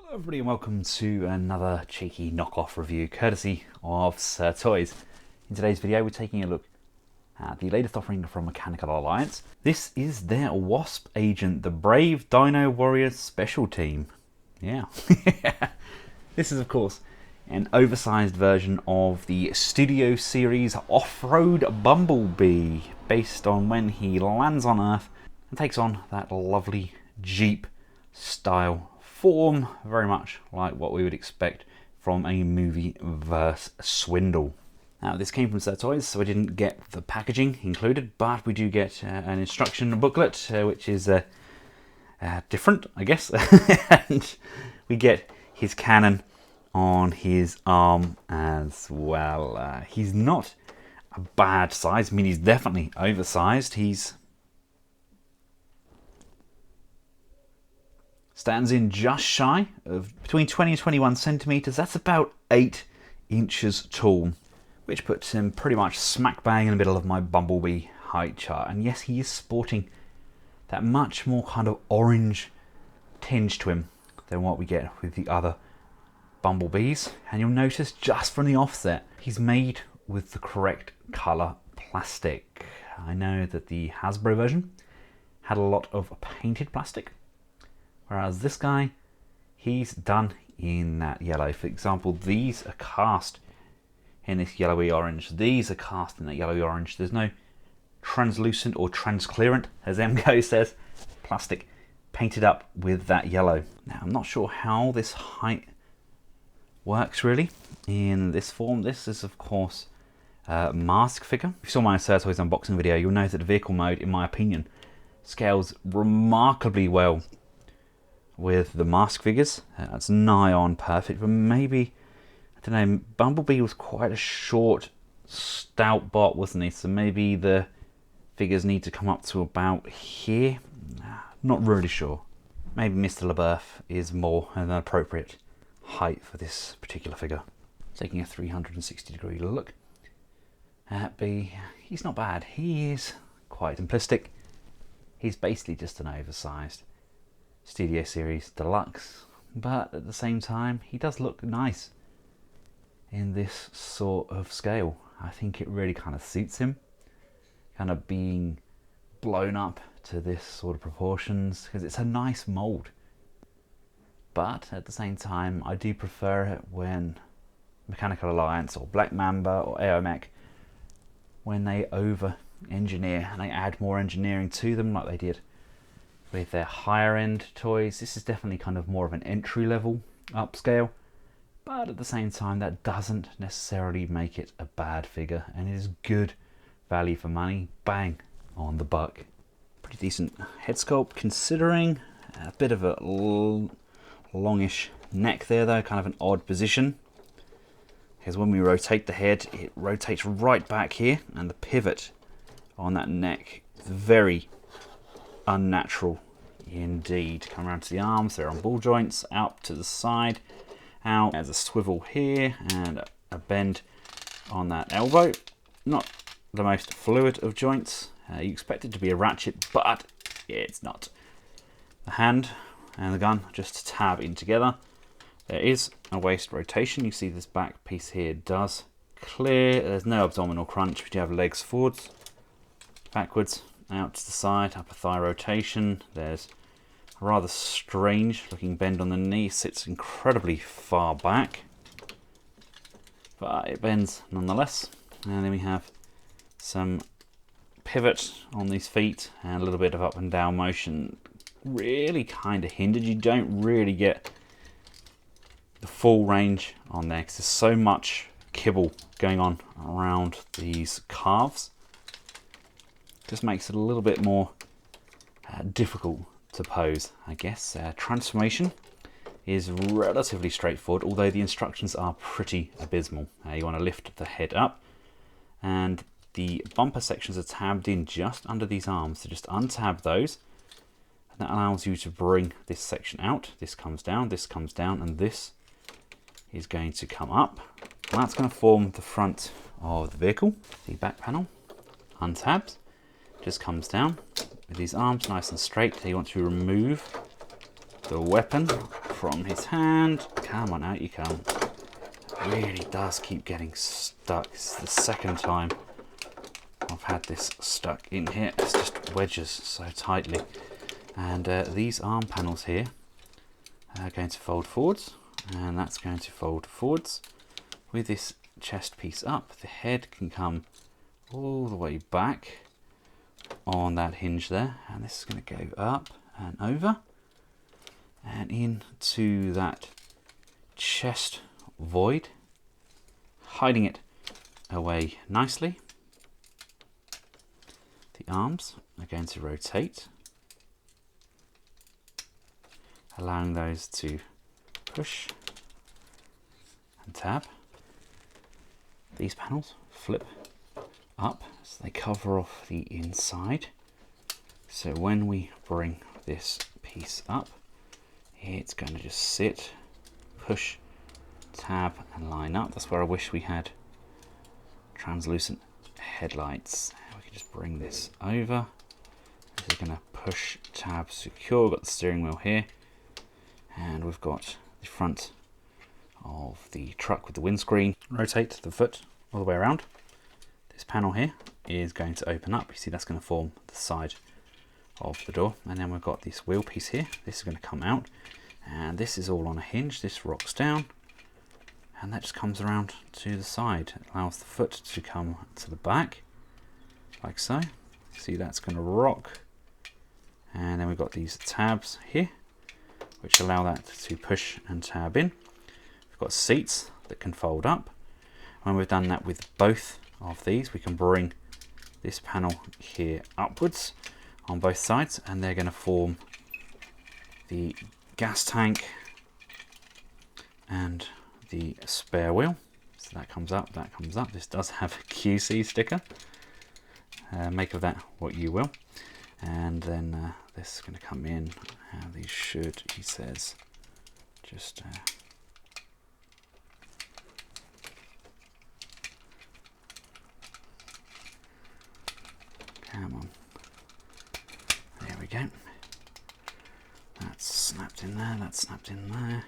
Hello everybody and welcome to another cheeky knockoff review courtesy of Sir Toys. In today's video we're taking a look at the latest offering from Mechanical Alliance. This is their Wasp agent, the Brave Dino Warriors Special Team. Yeah. This is of course an oversized version of the Studio Series Offroad Bumblebee, based on when he lands on Earth and takes on that lovely Jeep style form, very much like what we would expect from a movie verse swindle. Now this came from Sir Toys, so we didn't get the packaging included, but we do get an instruction booklet, which is different, I guess. And we get his cannon on his arm as well. He's not a bad size. I mean, he's definitely oversized. He's stands in just shy of between 20 and 21 centimeters. That's about 8 inches tall, which puts him pretty much smack bang in the middle of my Bumblebee height chart. And yes, he is sporting that much more kind of orange tinge to him than what we get with the other Bumblebees. And you'll notice just from the offset, he's made with the correct color plastic. I know that the Hasbro version had a lot of painted plastic, whereas this guy, he's done in that yellow. For example, these are cast in this yellowy orange. These are cast in that yellowy orange. There's no translucent or transparent, as MGO says, plastic painted up with that yellow. Now, I'm not sure how this height works really in this form. This is, of course, a mask figure. If you saw my Sir Toys unboxing video, you'll know that the vehicle mode, in my opinion, scales remarkably well with the mask figures. It's nigh on perfect, but maybe, I don't know, Bumblebee was quite a short, stout bot, wasn't he? So maybe the figures need to come up to about here. Not really sure. Maybe Mr. LaBeouf is more an appropriate height for this particular figure. Taking a 360-degree look at B, he's not bad. He is quite simplistic. He's basically just an oversized Studio Series Deluxe, but at the same time he does look nice in this sort of scale. I think it really kind of suits him, kind of being blown up to this sort of proportions, because it's a nice mold. But at the same time, I do prefer it when Mechanical Alliance or Black Mamba or AOMech, when they over engineer and they add more engineering to them, like they did with their higher end toys. This is definitely kind of more of an entry level upscale, but at the same time that doesn't necessarily make it a bad figure, and it is good value for money, bang on the buck. Pretty decent head sculpt considering. A bit of a longish neck there though, kind of an odd position, because when we rotate the head it rotates right back here, and the pivot on that neck is very unnatural indeed. Come around to the arms, they're on ball joints, out to the side, out. There's a swivel here and a bend on that elbow. Not the most fluid of joints. You expect it to be a ratchet, but it's not. The hand and the gun just tab in together. There is a waist rotation. You see this back piece here does clear. There's no abdominal crunch, but you have legs forwards, backwards, out to the side, upper thigh rotation. There's a rather strange looking bend on the knee, sits incredibly far back, but it bends nonetheless. And then we have some pivot on these feet and a little bit of up and down motion, really kind of hindered. You don't really get the full range on there because there's so much kibble going on around these calves. Just makes it a little bit more difficult to pose, I guess. Transformation is relatively straightforward, although the instructions are pretty abysmal. You want to lift the head up, and the bumper sections are tabbed in just under these arms, so just untab those, and that allows you to bring this section out. This comes down, and this is going to come up, and that's going to form the front of the vehicle. The back panel untabs, just comes down with these arms nice and straight. You want to remove the weapon from his hand. Come on, out you come. It really does keep getting stuck. This is the second time I've had this stuck in here. It's just wedges so tightly. And these arm panels here are going to fold forwards, and that's going to fold forwards. With this chest piece up, the head can come all the way back on that hinge there, and this is going to go up and over and into that chest void, hiding it away nicely. The arms are going to rotate, allowing those to push and tab. These panels flip up so they cover off the inside. So when we bring this piece up, it's going to just sit, push, tab and line up. That's where I wish we had translucent headlights. We can just bring this over. This is going to push, tab, secure. We've got the steering wheel here, and we've got the front of the truck with the windscreen. Rotate the foot all the way around. This panel here is going to open up. You see that's going to form the side of the door, and then we've got this wheel piece here. This is going to come out, and this is all on a hinge. This rocks down, and that just comes around to the side. It allows the foot to come to the back like so. See, that's going to rock, and then we've got these tabs here which allow that to push and tab in. We've got seats that can fold up. When we've done that with both of these, we can bring this panel here upwards on both sides, and they're going to form the gas tank and the spare wheel. So that comes up, that comes up. This does have a QC sticker. Make of that what you will. And then this is going to come in, and these should, he says, just come on. There we go. That's snapped in there, that's snapped in there.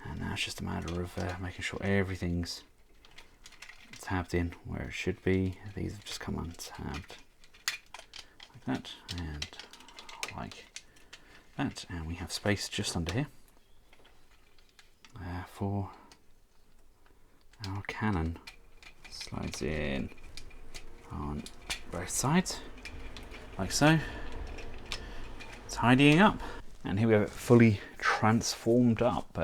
And now it's just a matter of making sure everything's tabbed in where it should be. These have just come untabbed like that and like that. And we have space just under here for our cannon. Slides in on both sides like so, tidying up, and here we have it fully transformed up.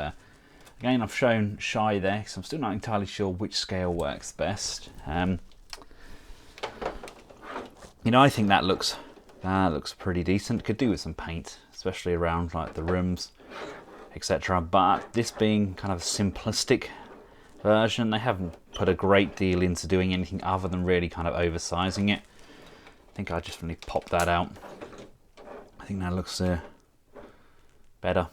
Again, I've shown Shy there because I'm still not entirely sure which scale works best. You know, I think that looks pretty decent. Could do with some paint, especially around like the rims, etc. But this being kind of a simplistic version, they haven't put a great deal into doing anything other than really kind of oversizing it. I think I just really pop that out. I think that looks better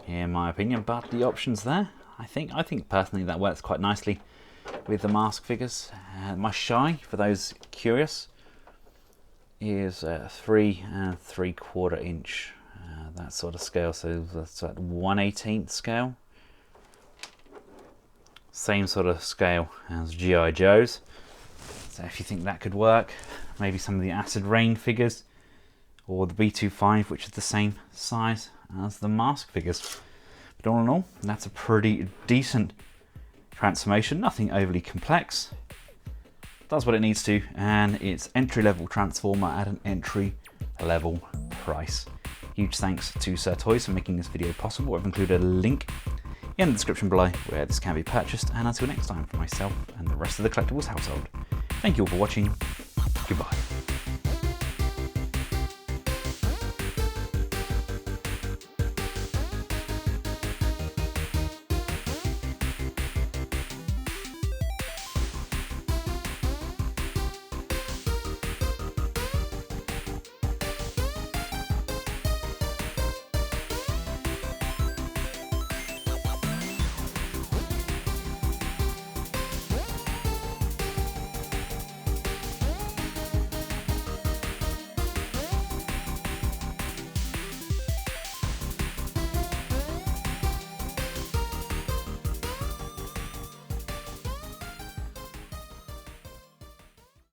in my opinion, but the options there, I think personally that works quite nicely with the mask figures. My Shy, for those curious, is 3 3/4 inch, that sort of scale, so that's at 1/18 scale. Same sort of scale as G.I. Joe's. So if you think that could work, maybe some of the Acid Rain figures, or the B25, which is the same size as the mask figures. But all in all, that's a pretty decent transformation, nothing overly complex. Does what it needs to, and it's entry-level transformer at an entry-level price. Huge thanks to Sir Toys for making this video possible. I've included a link in the description below where this can be purchased, and until next time, for myself and the rest of the Collectables household, thank you all for watching. Goodbye.